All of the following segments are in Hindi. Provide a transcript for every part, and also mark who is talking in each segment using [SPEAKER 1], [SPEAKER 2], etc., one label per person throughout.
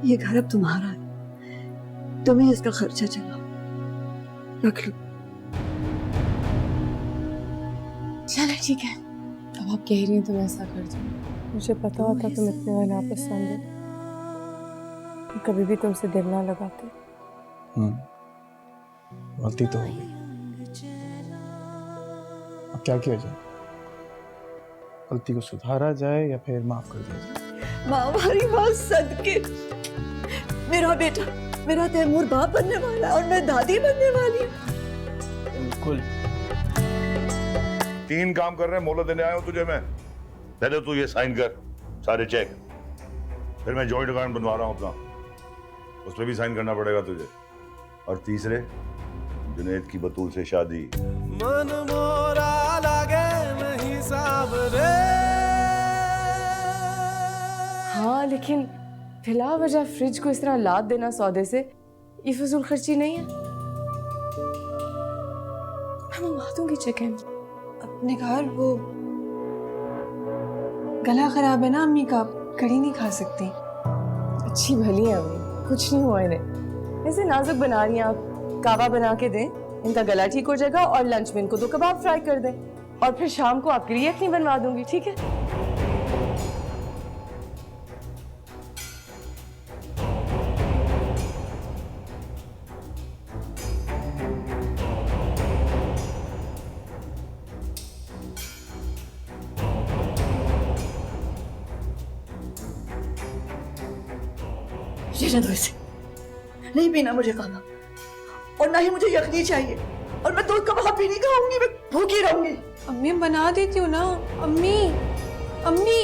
[SPEAKER 1] ये घर अब तुम्हारा है, तुम्हें इसका खर्चा चलाओ, रख लो।
[SPEAKER 2] चलो ठीक है, अब आप कह रही हैं तो मैं ऐसा कर दूँ। मुझे पता होता तुम इतने वाले नापसंद हो, कभी भी तुमसे दिल ना लगाते।
[SPEAKER 3] गलती तो हो गई, अब क्या किया जाए? गलती को सुधारा जाए या फिर माफ कर दिया जाए?
[SPEAKER 1] माँ हमारी बात सदके, मेरा बेटा, मेरा तैमूर बाप बनने वाला है और मैं दादी बनने वाली हूँ।
[SPEAKER 3] बिल्कुल।
[SPEAKER 4] 3 काम कर रहे हैं, मोहलत देने आया हूं तुझे मैं। पहले तू ये साइन कर सारे चेक, फिर मैं जॉइंट अकाउंट बनवा रहा हूं अपना, उस पर भी साइन करना पड़ेगा तुझे। और तीसरे, जुनैद की बतूल से शादी।
[SPEAKER 5] मन मोरा लागे नहीं साबरे।
[SPEAKER 2] हाँ लेकिन फिलहाल वजह फ्रिज को इस तरह लाद देना सौदे से, ये फजूल खर्ची नहीं है। मैं मंगवा दूंगी चिकन।
[SPEAKER 6] अपने घर वो गला खराब है ना अम्मी का, कड़ी नहीं खा सकती।
[SPEAKER 2] अच्छी भली है अम्मी, कुछ नहीं हुआ इन्हें। ऐसे नाजुक बना रही हैं आप, कावा बना के दें, इनका गला ठीक हो जाएगा। और लंच में इनको 2 कबाब फ्राई कर दें, और फिर शाम को आपके लिए यखनी बनवा दूंगी, ठीक है?
[SPEAKER 1] रहने दो इसे, नहीं पीना मुझे खाना, और ना ही मुझे यखनी चाहिए, और मैं 2 कबाब भी नहीं खाऊंगी, मैं भूखी रहूंगी।
[SPEAKER 6] अम्मी बना देती हूँ ना। अम्मी, अम्मी।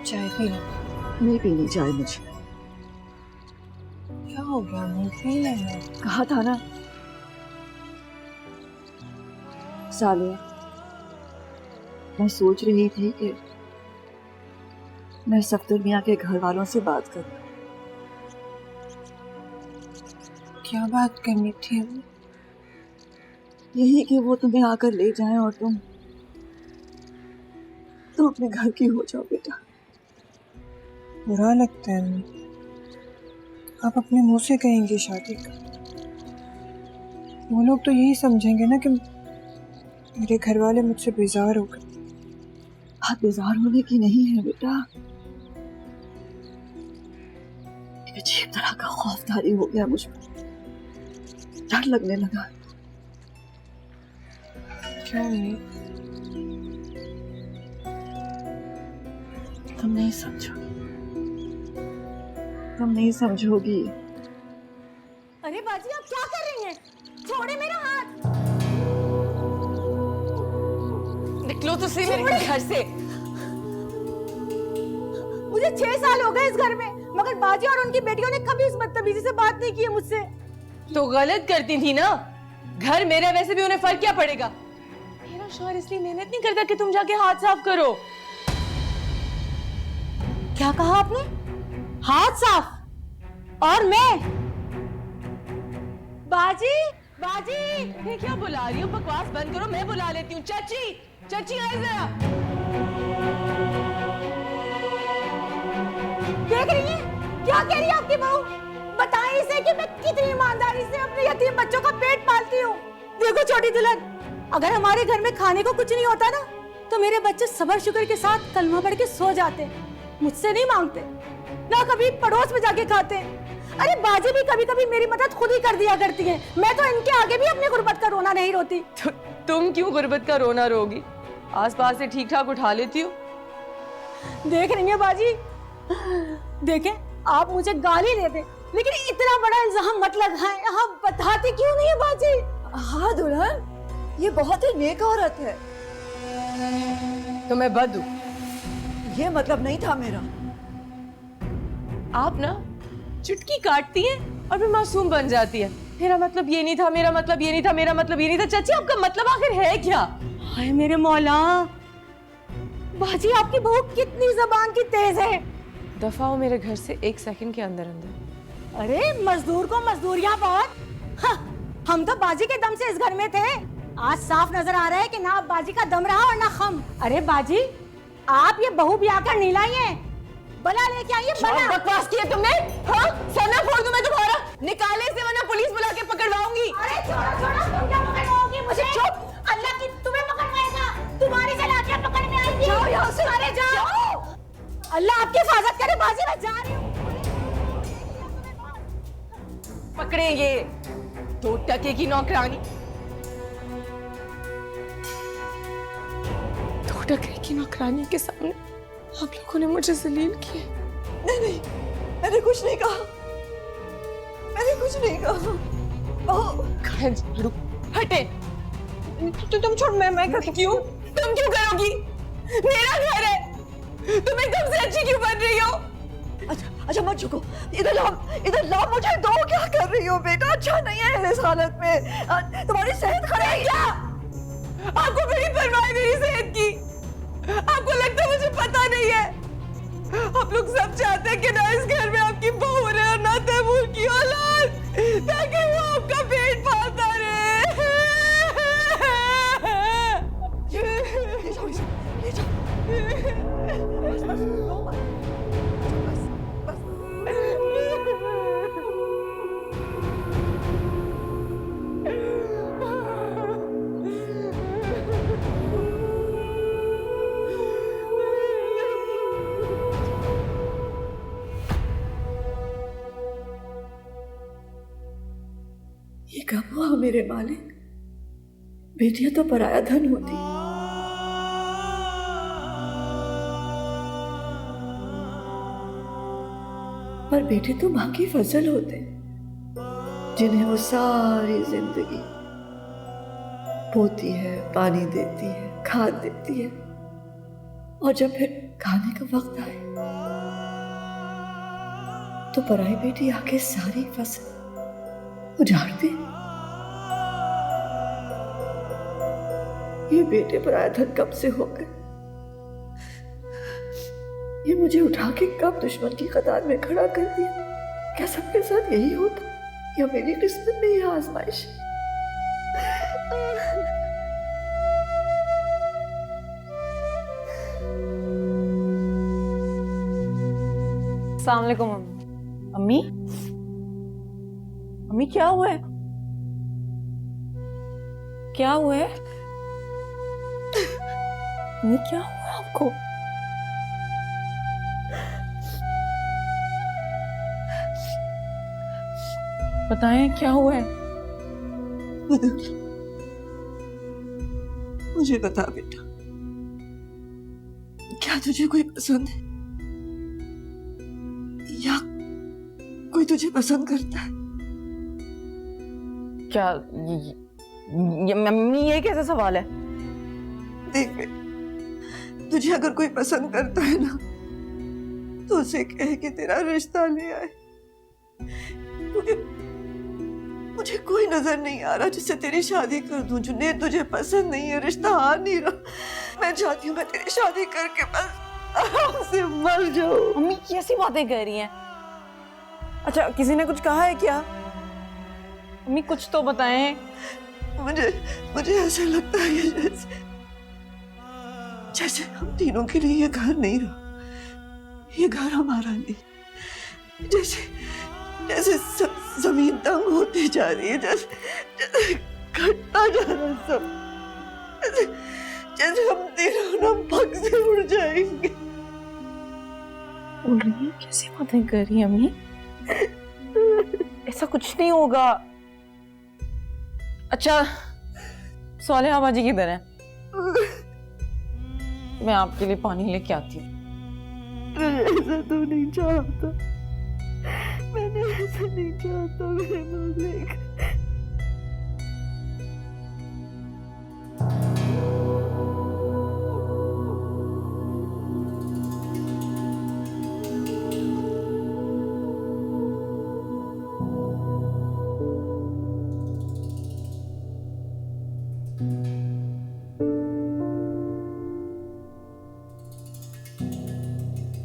[SPEAKER 6] चाय पी लो।
[SPEAKER 1] नहीं पीनी चाय मुझे।
[SPEAKER 6] क्या हो गया अम्मी, पी लेना।
[SPEAKER 1] कहा था ना सालिया, मैं सोच रही थी कि मैं सफ्दर मियाँ के घर वालों से बात करूं।
[SPEAKER 6] क्या बात करनी थी अम्मी?
[SPEAKER 1] यही कि वो तुम्हें आकर ले जाएं और तुम अपने घर की हो जाओ बेटा।
[SPEAKER 6] बुरा लगता है अम्मी, आप अपने मुंह से कहेंगे शादी का। वो लोग तो यही समझेंगे ना कि मेरे घर वाले मुझसे बेजार हो गए।
[SPEAKER 1] बात बेजार होने की नहीं है बेटा, एक अजीब तरह का खौफदारी हो गया मुझ पर, डर लगने लगा।
[SPEAKER 6] क्यों अम्मी?
[SPEAKER 1] तुम नहीं समझोगी, तुम नहीं समझोगी।
[SPEAKER 7] अरे बाजी आप क्या कर रही हैं? छोड़े मेरा हाथ।
[SPEAKER 2] निकलो तो सही मेरे घर से।
[SPEAKER 7] मुझे 6 साल हो गए इस घर में, मगर बाजी और उनकी बेटियों ने कभी इस बदतमीजी से बात नहीं की है मुझसे।
[SPEAKER 2] तो गलत करती थी ना, घर मेरा, वैसे भी उन्हें फर्क क्या पड़ेगा? मेरा शौहर इसलिए मेहनत नहीं करता कि तुम जाके हाथ साफ करो।
[SPEAKER 7] क्या कहा आपने? हाथ साफ? और मैं? बाजी, बाजी,
[SPEAKER 2] ये क्या बुला रही हो? बकवास बंद करो, मैं बुला लेती हूँ। चाची, चाची आए जरा।
[SPEAKER 7] देख रही हैं? क्या कह रही है आपकी बहू? बताएं इसे कि मैं कितनी ईमानदारी से अपने यतीम बच्चों का पेट पालती हूँ। देखो छोटी दुल्हन, अगर हमारे घर में खाने को कुछ नहीं होता ना, तो मेरे बच्चे सबर शुक्र के साथ कलमा पढ़ के सो जाते, मुझसे नहीं मांगते, ना कभी पड़ोस में जाके खाते। अरे बाजी भी कभी कभी मेरी मदद खुद ही कर दिया करती है, मैं तो इनके आगे भी अपनी गुर्बत का रोना नहीं रोती।
[SPEAKER 2] तुम क्यों गुर्बत का रोना रोगी? आसपास से ठीक ठाक उठा लेती हो।
[SPEAKER 7] देख रही है बाजी, देखें आप मुझे गाली दे दे, लेकिन इतना बड़ा इल्जाम मत लगाएं। आप बताती क्यों नहीं है बाजी?
[SPEAKER 1] हाँ दुल्हन, ये बहुत ही नेक औरत है।
[SPEAKER 2] तो मैं बद हूँ?
[SPEAKER 1] ये मतलब नहीं था मेरा।
[SPEAKER 2] आप ना चुटकी काटती हैं और फिर मासूम बन जाती है। मेरा मतलब ये नहीं था, मेरा मतलब ये नहीं था, मेरा मतलब ये नहीं था। चाची आपका मतलब आखिर है क्या?
[SPEAKER 7] हाय मेरे मौला, बाजी आपकी बहू कितनी जबान की तेज है।
[SPEAKER 2] दफा हो मेरे घर से 1 सेकंड के अंदर अंदर।
[SPEAKER 7] अरे मजदूर को मजदूरियां बहुत। हाँ, हम तो बाजी के दम से इस घर में थे। आज साफ नजर आ रहा है कि ना बाजी का दम रहा और ना खम। अरे बाजी, आप ये बहू ब्याह कर नहीं लाई हैं, बला लेके आइए बला।
[SPEAKER 2] बकवास किया तुमने? हाँ, सर फोड़ दूं मैं तुम्हारा। निकाले से वरना पुलिस बुला के पकड़वाऊंगी।
[SPEAKER 7] अरे छोड़ो छोड़ो, तुम क्या पकड़वाओगी मुझे? चुप, अल्लाह की तुम्हें पकड़वाएगा, तुम्हारी सलाखियां पकड़ने आएगी। जाओ यहाँ से, अरे जाओ। अल्लाह आपकी हिफाजत करे। बाजी मैं जा रही हूँ।
[SPEAKER 2] पकड़ेंगे 2 टके की नौकरानी। 2 टके की नौकरानी के सामने आप लोगों ने मुझे जलील किया।
[SPEAKER 1] नहीं नहीं, मैंने कुछ नहीं कहा, मैंने कुछ नहीं कहा। बहू
[SPEAKER 2] कहाँ झाड़ू? हटे।
[SPEAKER 1] तुम छोड़, मैं करती
[SPEAKER 2] क्यों? तुम क्यों करोगी? मेरा घर है, तुम एकदम से अच्छी क्यों बन रही हो?
[SPEAKER 1] अच्छा मत झुको, इधर लाओ मुझे दो। क्या कर रही हो बेटा? अच्छा नहीं है इस हालत में, तुम्हारी सेहत खराब है क्या?
[SPEAKER 2] आपको बड़ी परवाह है मेरी सेहत की। आपको लगता है मुझे पता नहीं है? आप लोग सब चाहते हैं कि ना इस घर में आपकी बहू रहे और ना तैमूर की औलाद, ताकि वो आपका पेट पालता रहे।
[SPEAKER 1] ले जाओ इसे, ले जाओ। बस, रो मत। ये कब हुआ मेरे मालिक? बेटियां तो पराया धन होती, पर बेटे तो मां की फसल होते, जिन्हें वो सारी जिंदगी बोती है, पानी देती है, खाद देती है, और जब फिर खाने का वक्त आए तो पराई बेटी आके सारी फसल उजाड़ दे। ये बेटे पराया धन कब से हो गए? ये मुझे उठा के कब दुश्मन की कतार में खड़ा कर दिया? क्या सबके साथ यही होता, या मेरी किस्मत में यह आजमाइश?
[SPEAKER 2] अस्सलाम वालेकुम अम्मी। अम्मी क्या हुआ है? क्या हुआ है? अम्मी क्या हुआ आपको? बताएं क्या हुआ है?
[SPEAKER 1] मुझे बता बेटा, क्या तुझे कोई पसंद है, या कोई तुझे पसंद करता है?
[SPEAKER 2] क्या ये मम्मी, ये कैसा सवाल है?
[SPEAKER 1] देख बेटा, तुझे अगर कोई पसंद करता है ना, तो उसे कहे कि तेरा रिश्ता ले आए, क्योंकि मुझे कोई नजर नहीं आ रहा जिससे तेरी शादी कर दूं। जुनैद तुझे पसंद नहीं है, रिश्ता आ नहीं रहा। मैं चाहती हूँ मैं तेरी शादी करके बस आराम से मर जाऊं।
[SPEAKER 2] मम्मी कैसी बातें कर रही हैं? अच्छा किसी ने कुछ कहा है क्या? मम्मी कुछ तो बताएं।
[SPEAKER 1] मुझे ऐसा लगता है कि जैसे हम तीनों के लिए ये घर नहीं रहा, ये घर हमारा नहीं। जैसे जमीन तंग होती जा रही है, जैसे घटता जा रहा है सब, जैसे हम तीनों ना पग से उड़ जाएंगे।
[SPEAKER 2] बोल रही है? कैसी बातें कर रही है अम्मी? ऐसा कुछ नहीं होगा। अच्छा सालेहा बाजी किधर है? मैं आपके लिए पानी लेके आती हूँ।
[SPEAKER 1] ऐसा तो नहीं चाहता, मैंने ऐसा नहीं चाहता मेरे मालिक।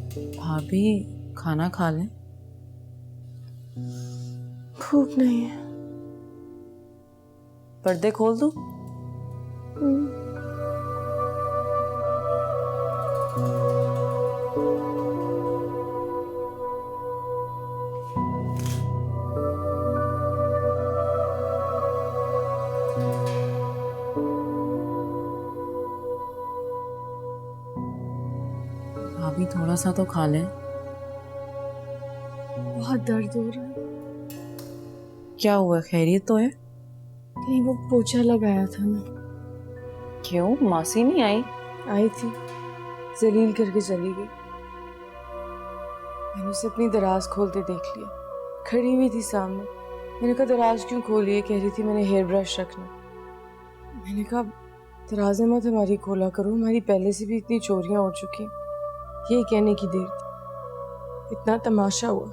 [SPEAKER 2] भाभी खाना खा लें।
[SPEAKER 6] भूख नहीं है।
[SPEAKER 2] पर्दे खोल दूं? भाभी थोड़ा सा तो खा लें।
[SPEAKER 6] बहुत दर्द हो रहा है।
[SPEAKER 2] क्या हुआ, खैरियत तो है?
[SPEAKER 6] कहीं वो पोछा लगाया था ना,
[SPEAKER 2] क्यों, मासी नहीं आई?
[SPEAKER 6] आई थी, जलील करके चली गई। मैंने उसे अपनी दराज खोलते देख लिया, खड़ी हुई थी सामने। मैंने कहा दराज क्यों खोली है? कह रही थी मैंने हेयर ब्रश रखना। मैंने कहा दराज़ें मत हमारी खोला करो, हमारी पहले से भी इतनी चोरियां हो चुकी हैं। यही कहने की देर थी, इतना तमाशा हुआ।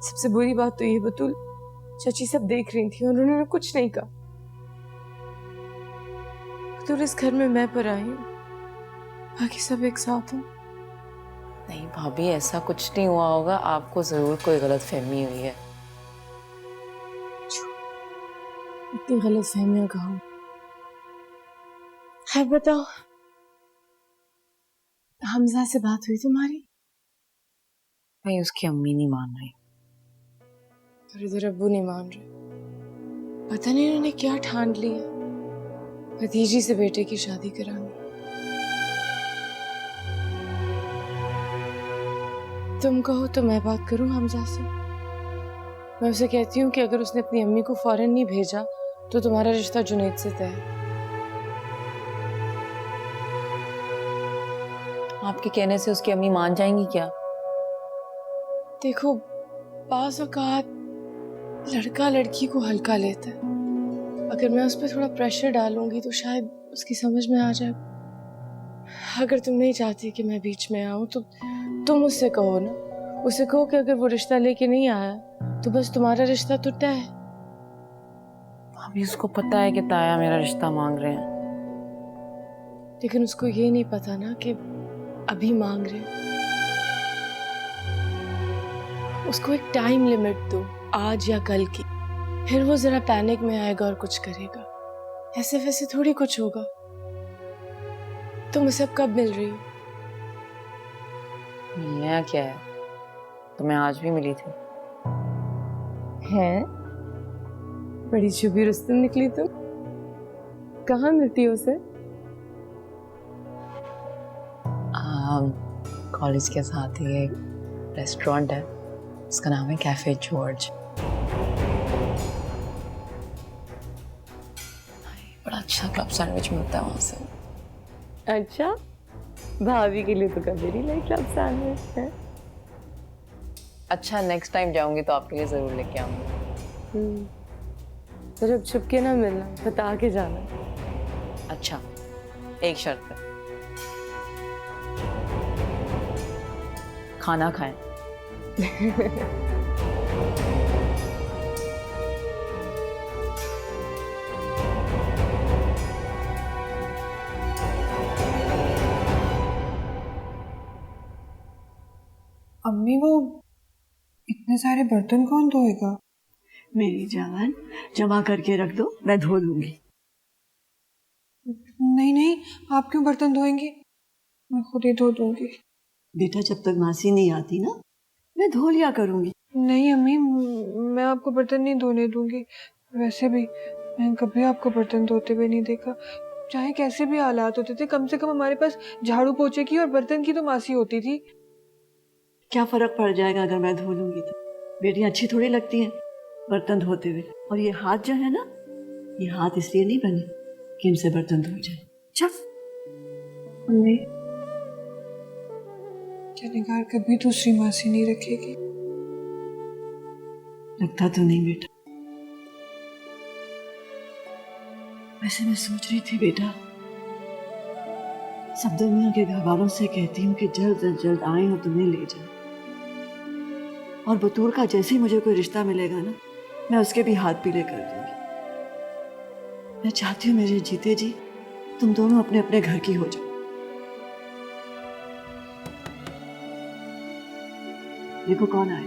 [SPEAKER 6] सबसे बुरी बात तो ये बतूल, चाची सब देख रही थी और उन्होंने कुछ नहीं कहा। तो इस घर में मैं पर आई हूँ, बाकी सब एक साथ हैं।
[SPEAKER 2] नहीं भाभी, ऐसा कुछ नहीं हुआ होगा, आपको जरूर कोई गलत फहमी हुई है।
[SPEAKER 6] इतनी गलत फहमियां कहाँ? है बताओ, हमजा से बात हुई तुम्हारी?
[SPEAKER 2] भाई उसकी अम्मी नहीं मान रही।
[SPEAKER 6] और इधर अब्बू नहीं मान रहे। पता नहीं इन्होंने क्या ठान लिया, भतीजी से बेटे की शादी करानी। तुम कहो तो मैं बात करूं हमजा से। मैं उसे कहती हूँ कि अगर उसने अपनी अम्मी को फौरन नहीं भेजा तो तुम्हारा रिश्ता जुनैद से तय है।
[SPEAKER 2] आपके कहने से उसकी अम्मी मान जाएंगी क्या?
[SPEAKER 6] देखो, बाज़ औक़ात लड़का लड़की को हल्का लेता है। अगर मैं उस पर थोड़ा प्रेशर डालूंगी तो शायद उसकी समझ में आ जाए। अगर तुम नहीं चाहती कि मैं बीच में आऊं तो तुम उससे कहो ना, उसे कहो कि अगर वो रिश्ता लेके नहीं आया तो बस तुम्हारा रिश्ता तो तय है।
[SPEAKER 2] भाभी उसको पता है कि ताया मेरा रिश्ता मांग रहे हैं।
[SPEAKER 6] लेकिन उसको ये नहीं पता ना कि अभी मांग रहे हैं। उसको एक टाइम लिमिट दो, आज या कल की, फिर वो जरा पैनिक में आएगा और कुछ करेगा। ऐसे वैसे थोड़ी कुछ होगा। तुम उसे अब कब मिल रही हो?
[SPEAKER 2] मिलने क्या है, तो मैं आज भी मिली थी।
[SPEAKER 6] हैं? बड़ी छुपी रुस्तम निकली तुम। कहाँ मिलती हो उसे?
[SPEAKER 2] कॉलेज के साथ ही एक रेस्टोरेंट है, उसका नाम है कैफे जॉर्ज। बड़ा अच्छा क्लब सैंडविच मिलता है वहाँ से।
[SPEAKER 6] अच्छा, भाभी के लिए तो कभी नहीं लाई क्लब सैंडविच है।
[SPEAKER 2] अच्छा, नेक्स्ट टाइम जाऊंगी तो आपके लिए जरूर लेके आऊंगी।
[SPEAKER 6] फिर अब छुप के ना मिलना, बता के जाना।
[SPEAKER 2] अच्छा, एक शर्त पे, खाना खाएं।
[SPEAKER 6] अम्मी, वो इतने सारे बर्तन कौन धोएगा?
[SPEAKER 1] मेरी जान, जमा करके रख दो, मैं धो लूंगी।
[SPEAKER 6] नहीं नहीं, आप क्यों बर्तन धोएंगी? मैं खुद ही धो दूंगी।
[SPEAKER 1] बेटा, जब तक मासी नहीं आती ना, मैं धो लिया करूंगी।
[SPEAKER 6] नहीं अम्मी, मैं आपको बर्तन नहीं धोने दूंगी। वैसे भी मैंने कभी आपको बर्तन धोते हुए नहीं देखा। चाहे कैसे भी हालात होते थे, कम से कम हमारे पास झाड़ू पोछे की और बर्तन की तो मासी होती थी।
[SPEAKER 1] क्या फर्क पड़ जाएगा अगर मैं धो लूंगी तो? बेटियां अच्छी थोड़ी लगती हैं बर्तन धोते हुए। और ये हाथ जो है ना, ये हाथ इसलिए नहीं बने कि इनसे बर्तन धो जाए। चल
[SPEAKER 6] अम्मी, क्या निगार कभी दूसरी मासी नहीं रखेगी?
[SPEAKER 1] लगता तो नहीं बेटा। वैसे मैं सोच रही थी बेटा, सब दुनिया के घर वालों से कहती हूँ कि जल्द से जल्द आए और तुम्हें ले जाए। और बतूर का जैसे ही मुझे कोई रिश्ता मिलेगा ना, मैं उसके भी हाथ पीले कर दूंगी। मैं चाहती हूँ मेरे जीते जी तुम दोनों अपने अपने घर की हो जाओ। देखो कौन आए।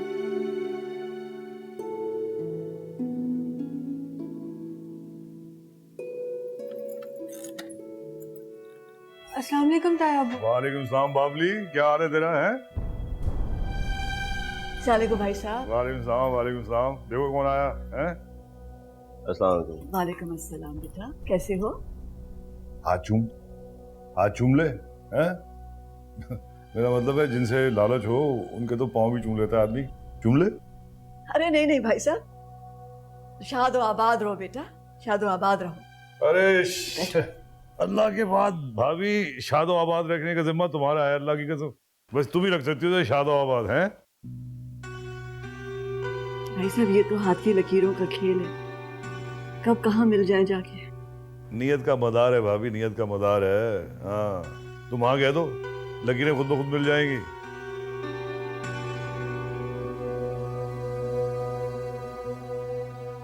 [SPEAKER 6] अस्सलाम वालेकुम ताया अब्बू।
[SPEAKER 4] वालेकुम सलाम बाबली, क्या हाल है तेरा है?
[SPEAKER 1] सलाम भाई साहब।
[SPEAKER 4] वालेकुम सलाम। देखो कौन आया है?
[SPEAKER 1] वालेकुम अस्सलाम बेटा, कैसे हो?
[SPEAKER 4] हाथ चूम ले हैं? मेरा मतलब है जिनसे लालच हो उनके तो पाँव भी चूम लेता है आदमी। चूम ले।
[SPEAKER 1] अरे नहीं नहीं भाई साहब, शादो आबाद रहो बेटा, शादो आबाद रहो।
[SPEAKER 4] अरे अल्लाह के बाद भाभी, शादो आबाद रखने का जिम्मा तुम्हारा है, अल्लाह की कसम। बस तुम ही रख सकती हो तो शादो आबाद है।
[SPEAKER 1] भाई साहब ये तो हाथ की लकीरों का खेल है, कब कहाँ मिल जाए जाके।
[SPEAKER 4] नियत का मदार है भाभी, नियत का मदार है। हाँ, तुम हाँ कह दो, लकीरें खुद ब खुद मिल जाएंगी।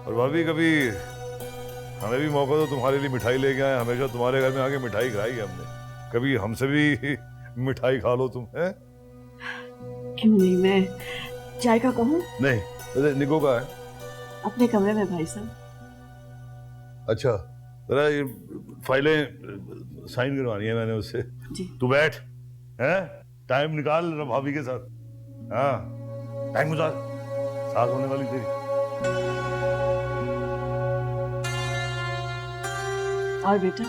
[SPEAKER 4] और भाभी कभी हमें भी मौका दो, तुम्हारे लिए मिठाई लेके आए। हमेशा तुम्हारे घर में आके मिठाई खाई है हमने, कभी हमसे भी मिठाई खा लो तुम। है
[SPEAKER 1] क्यों नहीं, मैं चाय का कहूँ?
[SPEAKER 4] नहीं, अरे निको का है
[SPEAKER 1] अपने कमरे में भाई साहब।
[SPEAKER 4] अच्छा, जरा ये फाइलें साइन करवानी है मैंने उससे।
[SPEAKER 1] जी।
[SPEAKER 4] तू बैठ, हैं? टाइम निकाल भाभी के साथ। हाँ, टाइम गुजार, साथ होने वाली तेरी।
[SPEAKER 1] और बेटा,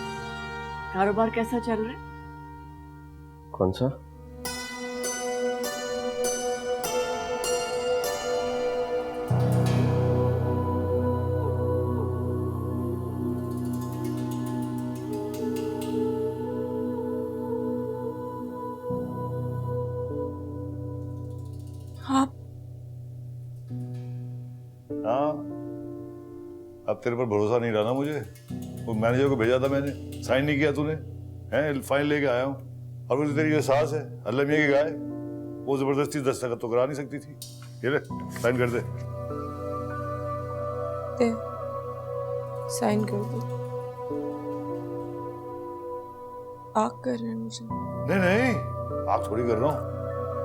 [SPEAKER 1] कारोबार कैसा चल रहा है?
[SPEAKER 3] कौन सा?
[SPEAKER 6] हाँ
[SPEAKER 4] हाँ, अब तेरे पर भरोसा नहीं रहा ना मुझे। वो मैनेजर को भेजा था मैंने, साइन नहीं किया तूने। हैं, फाइन लेके आया हूँ। और वो तेरी जो सास है अल्लाह मियाँ की गाय, वो जबरदस्ती दस्तखत तो करा नहीं सकती थी। ये ले, साइन कर दे।
[SPEAKER 6] दे साइन कर दो। आग कर रहे हैं मुझे।
[SPEAKER 4] नहीं नहीं, आप थोड़ी कर रहा हूँ,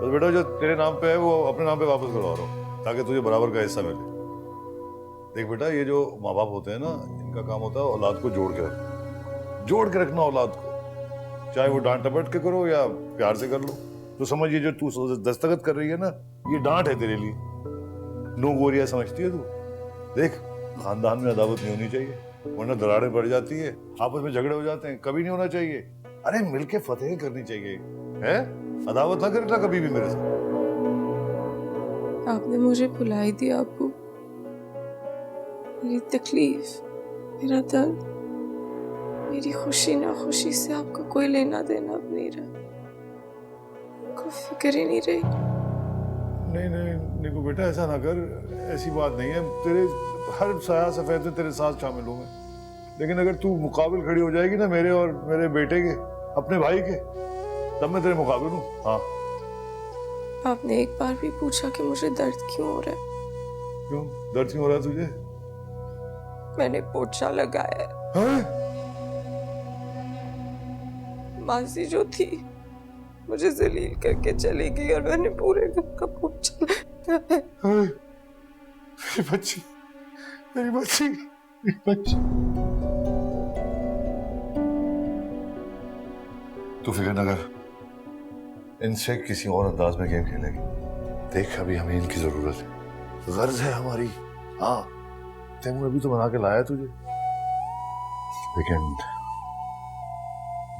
[SPEAKER 4] बस बेटा जो तेरे नाम पे है वो अपने नाम पे वापस करवा रहा हूँ, ताकि तुझे बराबर का हिस्सा मिले। देख बेटा, ये जो माँ बाप होते हैं ना, इनका काम होता है औलाद को जोड़ के रखना औलाद को। चाहे वो डांट टपट के करो या प्यार से कर लो। तो समझ, ये जो तू दस्तखत कर रही है ना, ये डांट है तेरे लिए। नो गोरिया समझती है तू। देख, खानदान में अदावत नहीं होनी चाहिए, वरना दरारें पड़ जाती है, आपस में झगड़े हो जाते हैं। कभी नहीं होना चाहिए। अरे मिलके फतेह करनी चाहिए, है? अदावत ना करना कभी भी मेरे साथ।
[SPEAKER 6] आपने मुझे भुला ही दिया अब्बू। मेरी तकलीफ, मेरा दर्द, मेरी खुशी ना खुशी से आपको कोई लेना देना अब नहीं रहा। कोई फिक्र ही नहीं रही।
[SPEAKER 4] नहीं नहीं निको बेटा, ऐसा ना कर, ऐसी बात नहीं है। तेरे हर साया सफेद में तेरे साथ शामिल हूँ मैं। लेकिन अगर तू मुकाबिल खड़ी हो जाएगी ना मेरे और मेरे बेटे के, अपने भाई के, तब मैं तेरे मुकाबिल हूँ। हाँ।
[SPEAKER 6] आपने एक बार भी पूछा कि मुझे दर्द क्यों हो रहा है?
[SPEAKER 4] क्यों दर्द क्यों हो रहा है तुझे?
[SPEAKER 6] मैंने पोछा लगाया।
[SPEAKER 4] हाँ?
[SPEAKER 6] मासी जो थी मुझे जलील करके चली गई और मैंने पूरे घर का पोछा लगाया।
[SPEAKER 4] हाँ? मेरी बच्ची, मेरी बच्ची, मेरी बच्ची। तू फिक्र न कर, इनसे किसी और अंदाज में गेम खेलेगी। देख, अभी हमें इनकी जरूरत है, गर्ज है हमारी। हाँ, तैमूर अभी तो बना के लाया तुझे, लेकिन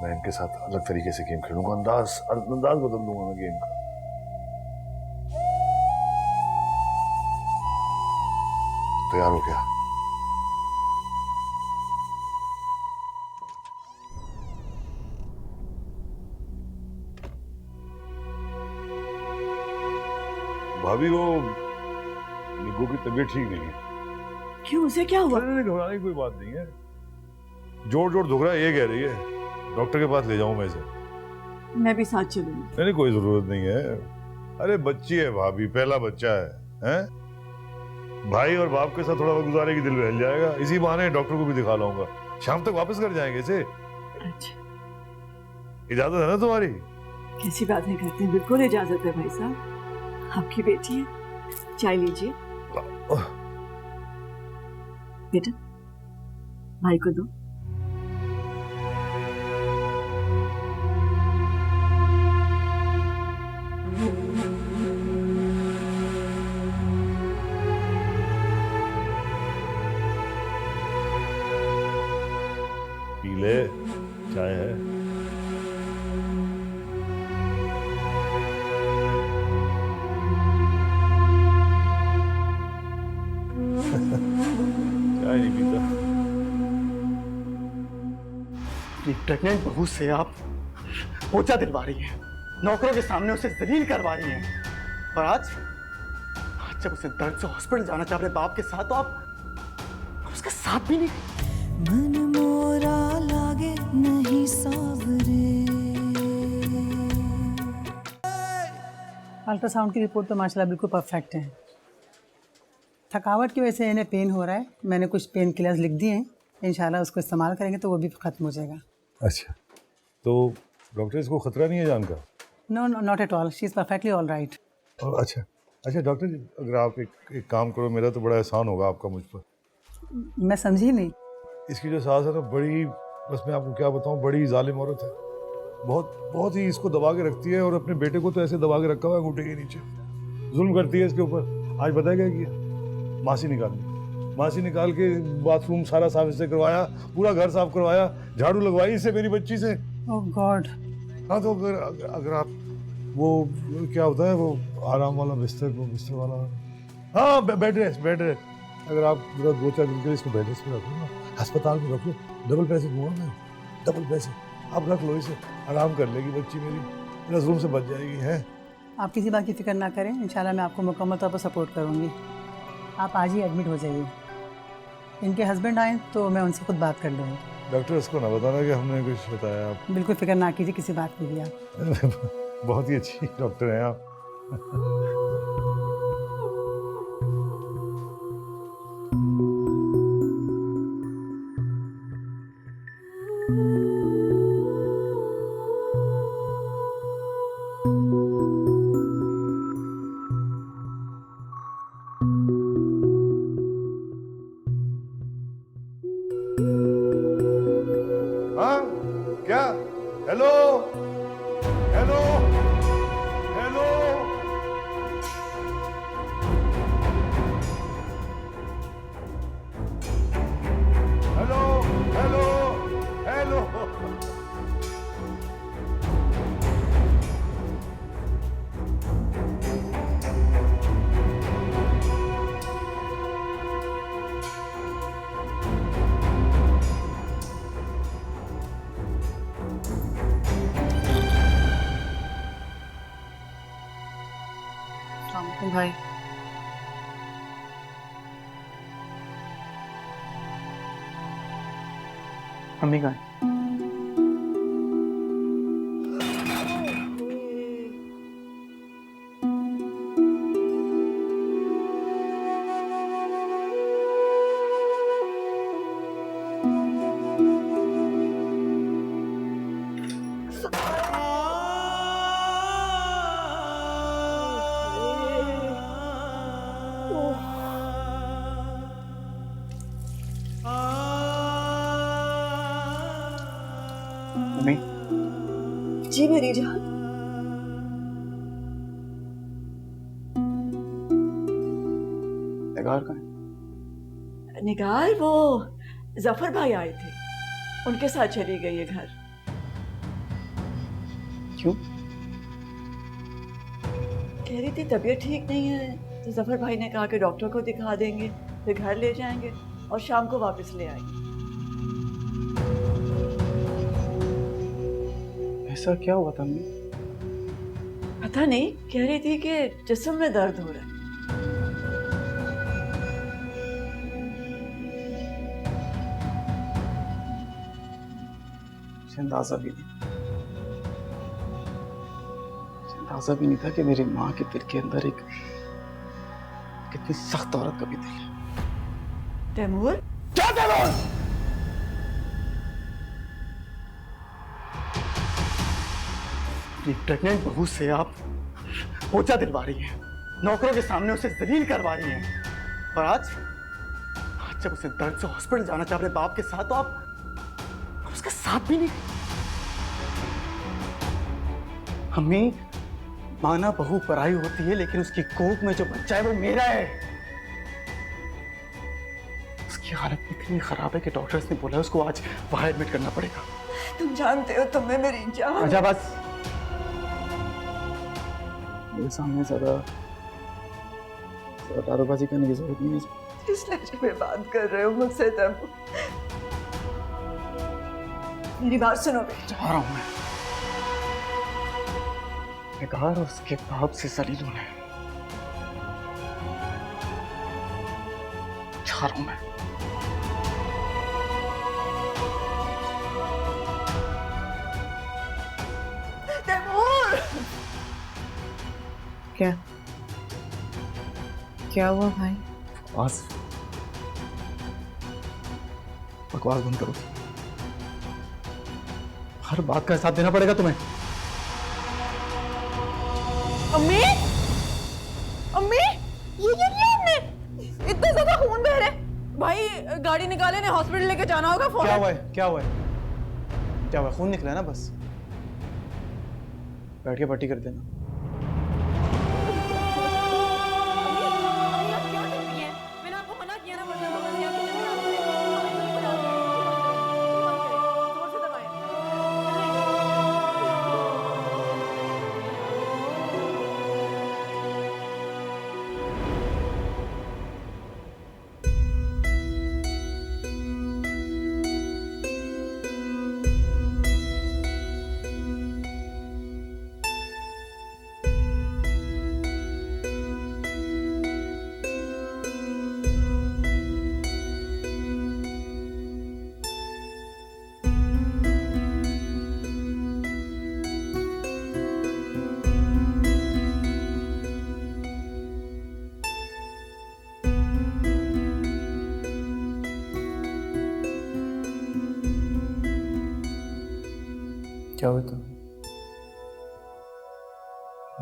[SPEAKER 4] मैं इनके साथ अलग तरीके से गेम खेलूंगा। अंदाज बदल दूंगा मैं गेम का। तो तैयार हो गया? भाभी को निगो की तबीयत ठीक नहीं है।
[SPEAKER 1] क्यों, उसे क्या हुआ?
[SPEAKER 4] अरे घबराने की कोई बात नहीं है, जोर जोर दुख रहा है, ये कह रही है। डॉक्टर के पास ले जाऊं मैं इसे?
[SPEAKER 1] मैं भी साथ चलूंगी।
[SPEAKER 4] नहीं, कोई जरूरत नहीं है। अरे बच्ची है भाभी, पहला बच्चा है, हैं? भाई और बाप के साथ थोड़ा वक्त गुजारेगी, दिल बहल जाएगा। इसी बहाने डॉक्टर को भी दिखा लाऊंगा, शाम तक वापस कर जाएंगे इसे।
[SPEAKER 1] अच्छा,
[SPEAKER 4] इजाजत है ना तुम्हारी?
[SPEAKER 1] कैसी बातें करते हैं, बिल्कुल इजाजत है भाई साहब। आपकी बेटी है, चाय लीजिए। बेटा, भाई को दो।
[SPEAKER 4] पी ले, चाय है। चाय नहीं पीता।
[SPEAKER 8] अपनी प्रेग्नेंट बहू से आप पोचा दिलवा रही हैं, नौकरों के सामने उसे जलील करवा रही हैं, और आज जब उसे दर्द से हॉस्पिटल जाना चाह रहे बाप के साथ, तो आप उसका साथ भी नहीं।
[SPEAKER 9] मन मोरा लागे नहीं सावरे।
[SPEAKER 10] अल्ट्रासाउंड की रिपोर्ट तो माशाल्लाह बिल्कुल परफेक्ट है। थकावट की वजह से इन्हें पेन हो रहा है, मैंने कुछ पेन किलर्स लिख दिए हैं, इंशाल्लाह उसको इस्तेमाल करेंगे तो वो भी ख़त्म हो जाएगा।
[SPEAKER 4] अच्छा, तो डॉक्टर इसको खतरा नहीं है जान का?
[SPEAKER 10] No no, not at all, she is perfectly all right.
[SPEAKER 4] अच्छा अच्छा डॉक्टर जी, अगर आप एक काम करो, मेरा तो बड़ा एहसान होगा आपका मुझ पर।
[SPEAKER 10] मैं समझी नहीं।
[SPEAKER 4] इसकी जो सास है ना, बड़ी, बस मैं आपको क्या बताऊं, बड़ी जालिम औरत है। बहुत ही इसको दबा के रखती है, और अपने बेटे को तो ऐसे दबा के रखा हुआ है अंगूठे के नीचे। जुल्म करती है इसके ऊपर। आज बताया क्या किया? मासी निकाल के बाथरूम सारा साफ इससे करवाया, पूरा घर साफ करवाया, झाड़ू लगवाई इससे मेरी बच्ची से।
[SPEAKER 10] ओह गॉड।
[SPEAKER 4] हाँ, तो अगर आप वो क्या होता है, वो आराम वाला बिस्तर वाला, हाँ बेड रेस्ट, अगर आप पूरा 2-4 दिन के लिए इसको बेड रेस्ट में रखो ना, अस्पताल में रखो, डबल पैसे दूंगा मैं, डबल पैसे। आप रख लो इसे, आराम कर लेगी बच्ची मेरी, मेरा जुल्म से बच जाएगी। है,
[SPEAKER 10] आप किसी बात की फिक्र ना करें, इंशाल्लाह मैं आपको मुकम्मल तौर पर सपोर्ट करूँगी। आप आज ही एडमिट हो जाइए। इनके हस्बैंड आए तो मैं उनसे खुद बात कर लूँगी।
[SPEAKER 4] डॉक्टर इसको ना बताना कि हमने कुछ बताया। आप
[SPEAKER 10] बिल्कुल फिक्र ना कीजिए किसी बात की भी आप।
[SPEAKER 4] बहुत ही अच्छी डॉक्टर हैं आप। हाँ, क्या? Hello hello hello, hello hello hello.
[SPEAKER 6] भाई
[SPEAKER 8] मम्मी का मम्मी।
[SPEAKER 1] जी मेरी जान।
[SPEAKER 8] निगार कहाँ है?
[SPEAKER 1] निगार वो जफर भाई आए थे, उनके साथ चली गई है घर।
[SPEAKER 8] क्यों?
[SPEAKER 1] कह रही थी तबीयत ठीक नहीं है, तो जफर भाई ने कहा कि डॉक्टर को दिखा देंगे, फिर घर ले जाएंगे और शाम को वापस ले आएंगे।
[SPEAKER 8] ऐसा क्या हुआ था मम्मी?
[SPEAKER 1] पता नहीं, कह रही थी कि जिस्म में दर्द हो रहा है।
[SPEAKER 8] अंदाजा भी नहीं था कि मेरी माँ के दिल के अंदर एक कितनी सख्त औरत का भी दिल है।
[SPEAKER 1] तैमूर,
[SPEAKER 8] क्या तैमूर? अपनी प्रेग्नेंट बहू से आप पोचा दिलवा रही हैं, नौकरों के सामने उसे जलील करवा रही हैं। और आज जब उसे दर्द से हॉस्पिटल जाना चाहे अपने बाप के साथ, तो आप उसका साथ भी नहीं। अम्मी, माना बहू पराई होती है, लेकिन उसकी कोख में जो बच्चा है वो मेरा है। उसकी हालत इतनी खराब है कि डॉक्टर्स ने बोला है उसको आज वहां एडमिट करना पड़ेगा।
[SPEAKER 1] तुम जानते हो तुम्हें मेरी जान।
[SPEAKER 3] अच्छा बस, मेरे सामने ज्यादा दारूबाजी करने की जरूरत नहीं है।
[SPEAKER 1] किस लहजे में बात कर रहे हो मुझसे तुम? मेरी बात सुनो बेटा।
[SPEAKER 8] जा रहा हूं मैं। बेकार और उसके बाप से जलील होना है। जा रहा हूं मैं।
[SPEAKER 1] तैमूर!
[SPEAKER 6] क्या क्या हुआ भाई?
[SPEAKER 3] बकवास बकवास बंद करो। हर बात का हिसाब देना पड़ेगा तुम्हें।
[SPEAKER 7] अम्मी, अम्मी, ये क्या किया आपने? इतना ज्यादा खून बह रहा है। भाई गाड़ी निकाले ने, हॉस्पिटल लेके जाना होगा।
[SPEAKER 3] क्या हुआ है? क्या हुआ है? क्या हुआ? खून निकला है ना, बस बैठ के पट्टी कर देना। क्या हुआ? तो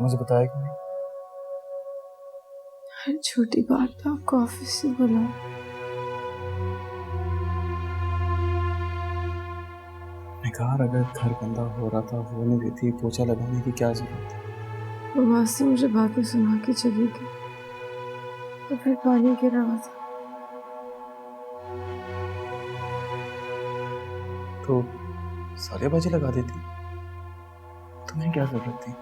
[SPEAKER 3] मुझे बताया क्यों नहीं?
[SPEAKER 6] हर छोटी बात पे आपको ऑफिस से बुलाओ।
[SPEAKER 3] मैं कहा अगर घर गंदा हो रहा था, होने देती, पोछा लगाने की क्या जरूरत है?
[SPEAKER 6] वो वासी मुझे बातें सुना के चली गई, तो फिर पानी गिर रहा था।
[SPEAKER 3] तो सारे बाजी लगा देती, तुम्हें क्या जरूरत थी?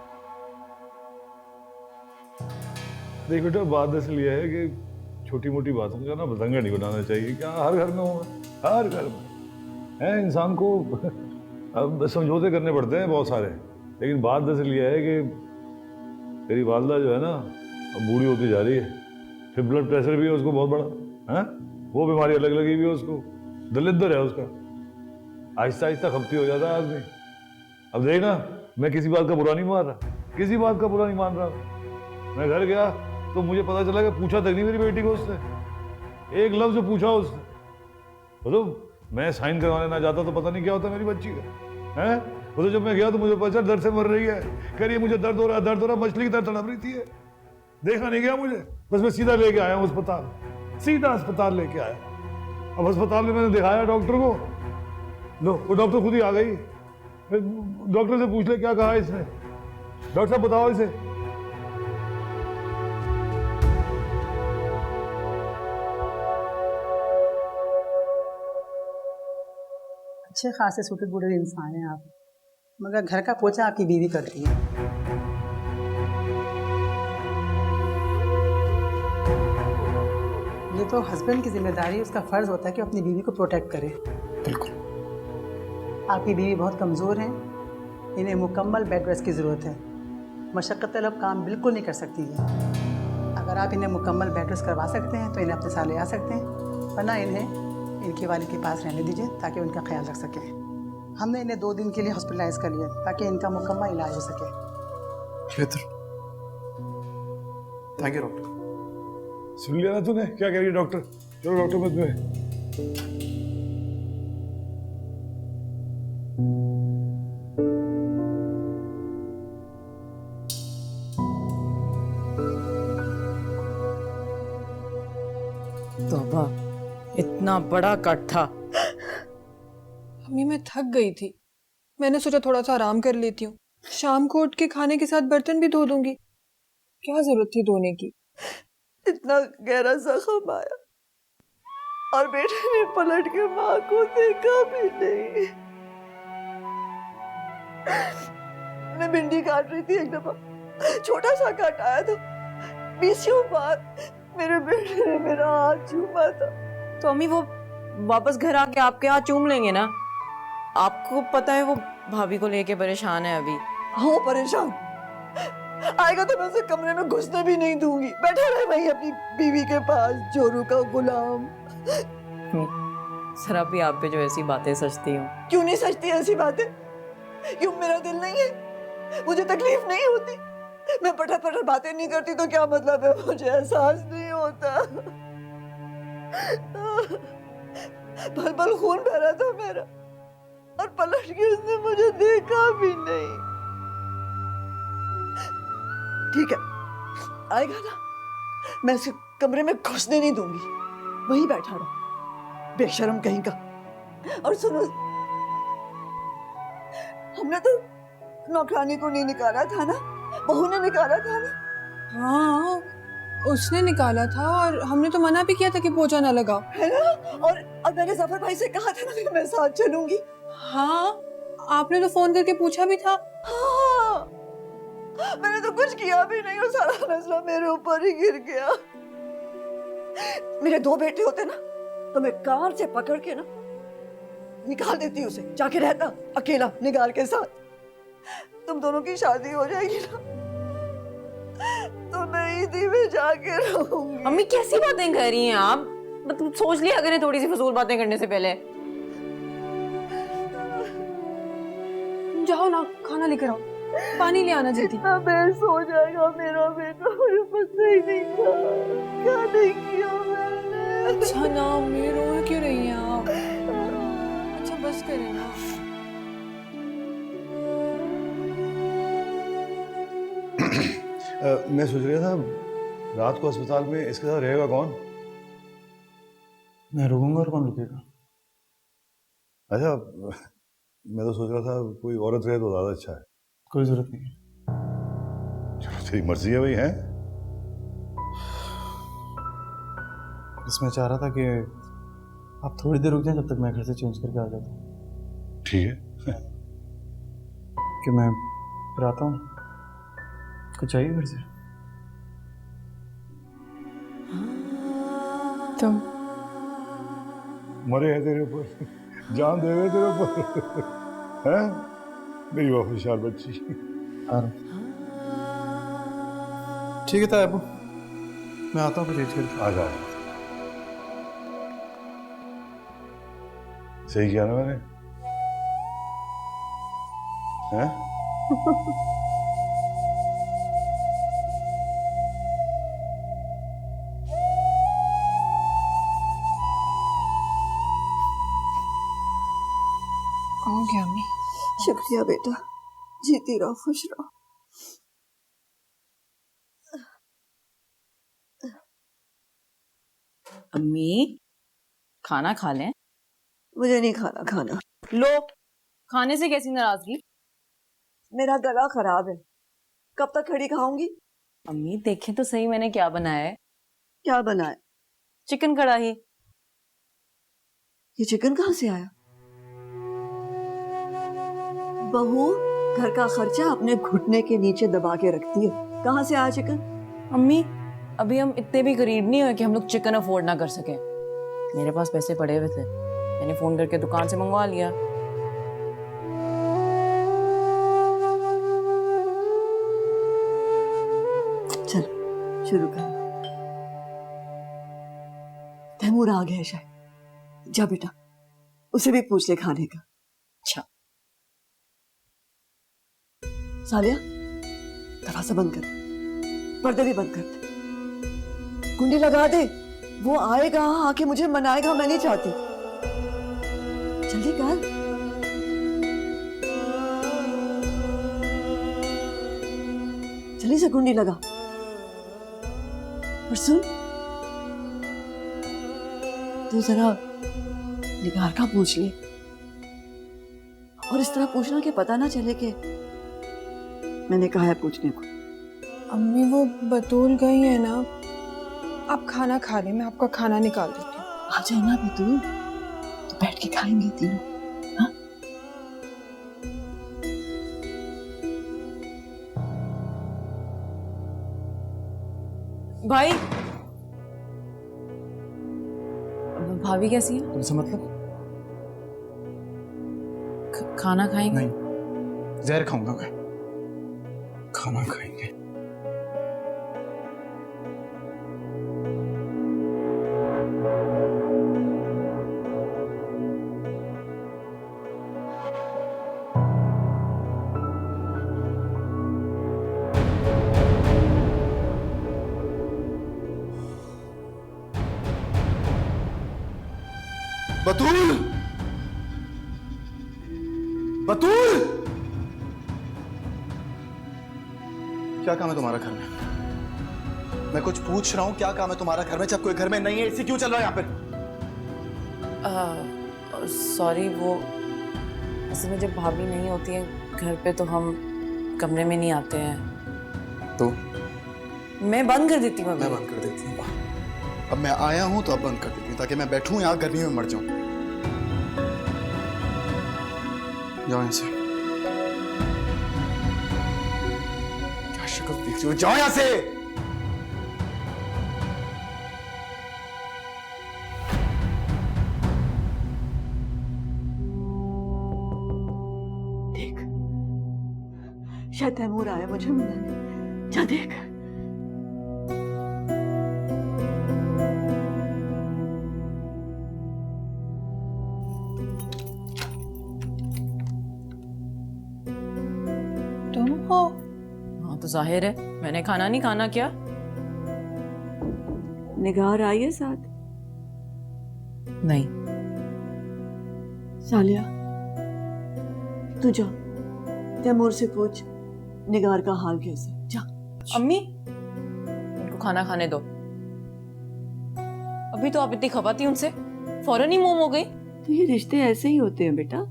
[SPEAKER 4] देख बेटा, बात असल ये है कि छोटी मोटी बातों का ना बतंगड़ नहीं बनाना चाहिए। क्या हर घर में होगा? हर घर में है। इंसान को अब समझौते करने पड़ते हैं बहुत सारे, लेकिन बात दरअसल ये है कि तेरी वालदा जो है ना, अब बूढ़ी होती जा रही है। फिर ब्लड प्रेशर भी है उसको बहुत बड़ा, है वो बीमारी अलग लगी हुई है उसको, दलिद्र है उसका, आहिस्ता आहिस्ता खपती हो जाता है आदमी। अब देख ना, मैं किसी बात का बुरा नहीं मान रहा, किसी बात का बुरा नहीं मान रहा। मैं घर गया तो मुझे पता चला कि पूछा तक नहीं मेरी बेटी को उसने, एक लफ्ज पूछा उसने। तो मैं साइन करवाने ना जाता तो पता नहीं क्या होता मेरी बच्ची का, है। तो जब मैं गया तो मुझे पता दर्द से मर रही है, कह रही है मुझे दर्द हो रहा है, दर्द हो रहा है, मछली की तरह तड़प रही थी। देखा नहीं गया मुझे, बस मैं सीधा लेके आया हूँ अस्पताल, सीधा अस्पताल लेके आया। अब अस्पताल में मैंने दिखाया डॉक्टर को, लो वो डॉक्टर खुद ही आ गई। डॉक्टर से पूछ ले क्या कहा इसने। डॉक्टर साहब बताओ इसे।
[SPEAKER 10] अच्छे खासे सूटे बूढ़े इंसान हैं आप, मगर घर का पोछा आपकी बीवी करती है। ये तो हस्बैंड की जिम्मेदारी, उसका फर्ज होता है कि अपनी बीवी को प्रोटेक्ट करे।
[SPEAKER 3] बिल्कुल।
[SPEAKER 10] आपकी बीवी बहुत कमज़ोर हैं, इन्हें मुकम्मल बेड रेस्ट की ज़रूरत है। मशक्क़त तलब काम बिल्कुल नहीं कर सकती है। अगर आप इन्हें मुकम्मल बेड रेस्ट करवा सकते हैं तो इन्हें अपने साथ ले आ सकते हैं, वरना इन्हें इनके वालिद के पास रहने दीजिए ताकि उनका ख्याल रख सकें। हमने इन्हें 2 दिन के लिए हॉस्पिटलाइज कर लिया ताकि इनका मुकम्मल इलाज हो सके।
[SPEAKER 3] बेहतर, थैंक यू डॉक्टर।
[SPEAKER 4] सुन लिया ना तूने क्या कह रही है डॉक्टर? चलो डॉक्टर मैं तुम्हें
[SPEAKER 6] तौबा, इतना बड़ा कट था।
[SPEAKER 11] अम्मी मैं थक गई थी, मैंने सोचा थोड़ा सा आराम कर लेती हूँ, शाम को उठ के खाने के साथ बर्तन भी धो दूंगी। क्या जरूरत थी धोने की?
[SPEAKER 1] इतना गहरा जख्म आया और बेटे ने पलट के माँ को देखा भी नहीं। मैं भिंडी काट रही थी, एक दफा छोटा सा कट आया था, बीसियों बार मेरे बेटे ने मेरा हाथ चूमा था।
[SPEAKER 6] तो अम्मी वो वापस घर आके आपके हाथ चूम लेंगे ना? आपको पता है वो भाभी को लेके परेशान है अभी।
[SPEAKER 1] हाँ परेशान, आएगा तो मैं उसे कमरे में घुसने भी नहीं दूंगी, बैठा रहे वहीं अपनी बीवी के पास, जोरू का गुलाम।
[SPEAKER 6] सर भी आप पे जो ऐसी बातें सचती हूँ।
[SPEAKER 1] क्यों नहीं सचती ऐसी बातें? क्यों मेरा दिल नहीं है? मुझे तकलीफ नहीं होती? मैं पटर पटर बातें नहीं करती तो क्या मतलब है? मुझे एहसास नहीं होता? पल पल खून बह रहा था मेरा और पलट के उसने मुझे देखा भी नहीं। ठीक है, आएगा ना, मैं उसे कमरे में घुसने नहीं दूंगी, वहीं बैठा रहो, बेशर्म कहीं का। और सुनो, हमने तो नौकरानी को नहीं निकाला था ना, बहू ने निकाला था ना?
[SPEAKER 11] हाँ उसने निकाला था और हमने तो मना भी किया था कि पोछा ना लगाओ,
[SPEAKER 1] है ना? और मैंने जफर भाई से कहा था ना कि मैं साथ चलूंगी।
[SPEAKER 11] हाँ आपने तो फोन करके पूछा भी था।
[SPEAKER 1] हाँ मैंने तो कुछ किया भी नहीं और सारा मसला मेरे ऊपर ही गिर गया। मेरे 2 बेटे होते ना तो मैं कार से पकड़ के ना निकाल देती उसे, जाके रहता अकेला निगार के साथ। तुम दोनों की शादी हो जाएगी ना तो मैं ईदी में जाके रहूंगी।
[SPEAKER 6] अम्मी कैसी बातें कर रही हैं आप? मतलब सोच लिया करें थोड़ी सी फजूल बातें करने से पहले।
[SPEAKER 11] जाओ ना, खाना लेकर आओ, पानी ले आना जल्दी।
[SPEAKER 1] इतना बेस हो जाएगा मेरा बेटा, मुझे पता ही नहीं था, क्या नहीं किया मैंने।
[SPEAKER 11] अच्छा ना अम्मी, रो क्यों रही हैं आप? अच्छा बस करें ना।
[SPEAKER 4] मैं सोच रहा था रात को अस्पताल में इसके साथ रहेगा कौन?
[SPEAKER 3] मैं रुकूंगा और कौन रुकेगा?
[SPEAKER 4] अच्छा, मैं तो सोच रहा था कोई औरत रहे तो ज्यादा अच्छा है।
[SPEAKER 3] कोई जरूरत नहीं है।
[SPEAKER 4] चलो तेरी मर्जी है भाई, है?
[SPEAKER 3] बस मैं चाह रहा था कि आप थोड़ी देर रुक जाएं, जब तक मैं घर से चेंज करके आ जाता हूँ।
[SPEAKER 4] ठीक है।
[SPEAKER 3] कि मैं फिर आता हूँ, कुछ चाहिए घर से?
[SPEAKER 11] तुम
[SPEAKER 4] मरे हैं तेरे ऊपर, जान दे रहे तेरे ऊपर, हैं? मेरी वफादार बच्ची।
[SPEAKER 3] आ रहा हूँ। ठीक है तायबू, मैं आता हूँ, फिर चेंज करके।
[SPEAKER 4] आ जा। सही किया ना मैंने, हैं?
[SPEAKER 11] हो गया अम्मी।
[SPEAKER 1] शुक्रिया बेटा, जीती रहो, खुश रहो।
[SPEAKER 6] अम्मी खाना खा लें।
[SPEAKER 1] मुझे नहीं खाना खाना।
[SPEAKER 6] लो, खाने से कैसी नाराजगी?
[SPEAKER 1] मेरा गला खराब है, कब तक खड़ी खाऊंगी?
[SPEAKER 6] अम्मी देखें तो सही मैंने क्या बनाया है।
[SPEAKER 1] क्या बनाए?
[SPEAKER 6] चिकन कढ़ाई।
[SPEAKER 1] ये चिकन कहाँ से आया? बहू घर का खर्चा अपने घुटने के नीचे दबा के रखती है, कहाँ से आया चिकन?
[SPEAKER 6] अम्मी अभी हम इतने भी गरीब नहीं हुए कि हम लोग चिकन अफोर्ड ना कर सके। मेरे पास पैसे पड़े हुए थे, मैंने फोन करके दुकान से मंगवा लिया।
[SPEAKER 1] चल शुरू कर। तैमूर आ गया शायद, जा बेटा उसे भी पूछ ले खाने का।
[SPEAKER 6] अच्छा
[SPEAKER 1] सालिया दरवाजा बंद कर, पर्दे भी बंद कर दे, कुंडी लगा दे, वो आएगा आके मुझे मनाएगा, मैं नहीं चाहती। जल्दी कर। जल्दी से कुंडी लगा। और सुन, तू जरा निगार का पूछ ले, और इस तरह पूछना कि पता ना चले कि मैंने कहा है पूछने को।
[SPEAKER 11] अम्मी वो बतूल गई है ना, आप खाना खा ले, मैं आपका खाना निकाल देती हूँ।
[SPEAKER 1] आ जाना बतूल, तो बैठ के खाएंगे तीनों। हाँ?
[SPEAKER 6] भाई भाभी कैसी है?
[SPEAKER 3] तुमसे मतलब?
[SPEAKER 6] खाना खाएंगे?
[SPEAKER 3] नहीं, जहर खाऊंगा मैं। खाना खाएंगे। बतूल! बतूल! क्या काम है तुम्हारा घर में? मैं कुछ पूछ रहा हूं, क्या काम है तुम्हारा घर में जब कोई घर में नहीं है? इसी क्यों चल रहा है यहाँ पे?
[SPEAKER 6] सॉरी, वो असल में जब भाभी नहीं होती है घर पे तो हम कमरे में नहीं आते हैं।
[SPEAKER 3] तो
[SPEAKER 6] मैं बंद कर देती हूँ।
[SPEAKER 3] मैं बंद कर देती हूँ। अब मैं आया हूं तो अब बंद कर देती हूँ, ताकि मैं बैठूं यहाँ गर्मी में मर जाऊं। जाओ यहाँ से। क्या शक्ल देख रही हो? जाओ यहाँ से।
[SPEAKER 1] देख, शायद तैमूर आया मुझे मिलाने। जा देख।
[SPEAKER 11] तुम हो?
[SPEAKER 6] हाँ तो जाहिर है, मैंने खाना नहीं खाना क्या?
[SPEAKER 1] निगार आई है साथ?
[SPEAKER 6] नहीं।
[SPEAKER 1] सालिया, तू जा, तैमूर से पूछ निगार का हाल कैसे। जा।
[SPEAKER 6] अम्मी, उनको खाना खाने दो। अभी तो आप इतनी खपा थी उनसे, फौरन ही मोम हो गई।
[SPEAKER 1] तो ये रिश्ते ऐसे ही होते हैं बेटा,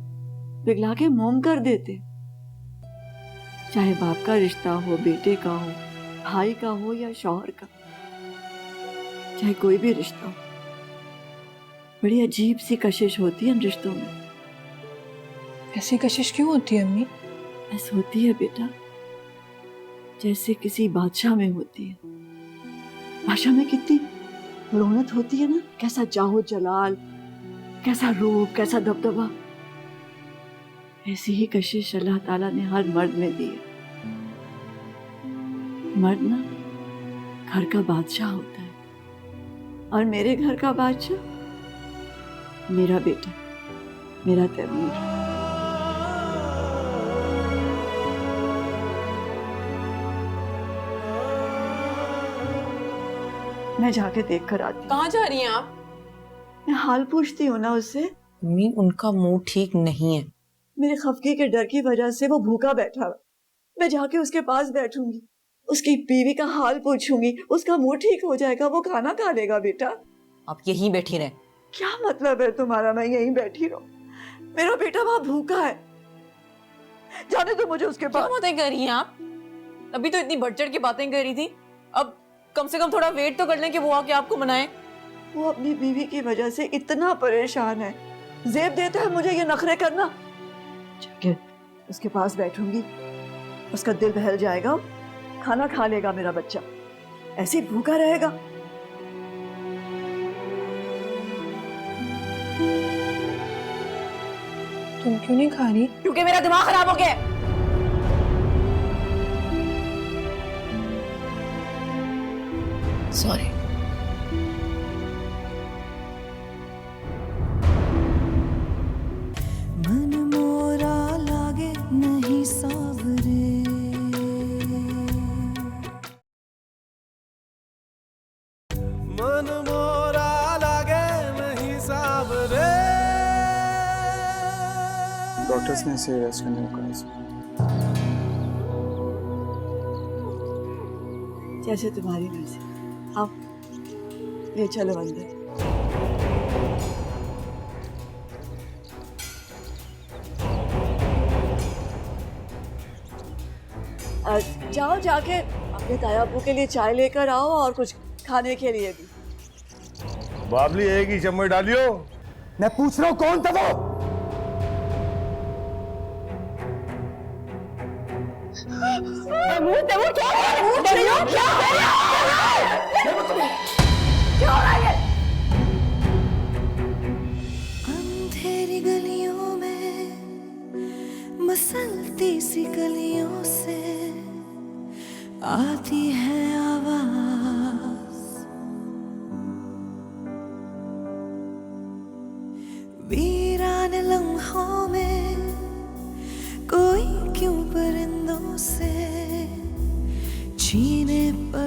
[SPEAKER 1] पिघला के मोम कर देते। चाहे बाप का रिश्ता हो, बेटे का हो, भाई का हो या शौहर का, चाहे कोई भी रिश्ता हो, बड़ी अजीब सी कशिश होती है इन रिश्तों में।
[SPEAKER 11] ऐसी कशिश क्यों होती है अम्मी?
[SPEAKER 1] ऐसी होती है बेटा जैसे किसी बादशाह में होती है। बादशाह में कितनी रौनक होती है ना, कैसा जाहो जलाल, कैसा रूप, कैसा दबदबा। ऐसी ही कशिश अल्लाह ताला ने हर मर्द में दी है। मर्द ना घर का बादशाह होता है, और मेरे घर का बादशाह मेरा बेटा, मेरा तैमूर। मैं जाके देख कर आती हूँ।
[SPEAKER 6] कहाँ जा रही हैं आप?
[SPEAKER 1] मैं हाल पूछती हूँ ना उससे।
[SPEAKER 6] अम्मी, उनका मूड ठीक नहीं है।
[SPEAKER 1] मेरे खफगी के डर की वजह से वो भूखा बैठा हुआ। मैं जाके उसके पास बैठूंगी, उसकी बीवी का हाल पूछूंगी, उसका मूड ठीक हो जाएगा, वो खाना खा लेगा। बेटा
[SPEAKER 6] आप यहीं बैठी रहे।
[SPEAKER 1] क्या मतलब है तुम्हारा मैं यहीं बैठी रहूं? मेरा बेटा वहां भूखा है, जाने दो मुझे उसके पास।
[SPEAKER 6] क्या बातें कर रही हैं आप? अभी तो इतनी बढ़ चढ़ की बातें कर रही थी, अब कम से कम थोड़ा वेट तो कर लें कि वो आके आपको मनाए।
[SPEAKER 1] वो अपनी बीवी की वजह से इतना परेशान है, जेब देता है मुझे ये नखरे करना। जाके उसके पास बैठूंगी, उसका दिल बहल जाएगा, खाना खा लेगा मेरा बच्चा, ऐसे ही भूखा रहेगा।
[SPEAKER 11] तुम क्यों नहीं खा रही?
[SPEAKER 6] क्योंकि मेरा दिमाग खराब हो गया है। सॉरी।
[SPEAKER 9] मन मोरा लागे नहीं सावरे,
[SPEAKER 5] मन मोरा लागे नहीं सावरे।
[SPEAKER 3] डॉक्टर्स ने इसे रेस्ट करने को कहा।
[SPEAKER 1] जैसे तुम्हारी मर्जी। आओ, ये चलो अंदर। जाओ जाके अपने ताया अब्बू के लिए चाय लेकर आओ और कुछ खाने के लिए भी।
[SPEAKER 4] बाबली एक ही चम्मच डालियो।
[SPEAKER 8] मैं पूछ रहा हूँ कौन था वो?
[SPEAKER 9] अंधेरी गलियों में मसलती सी गलियों से आती है आवाज, वीरान लम्हों में कोई क्यों परिंदों से छीने पर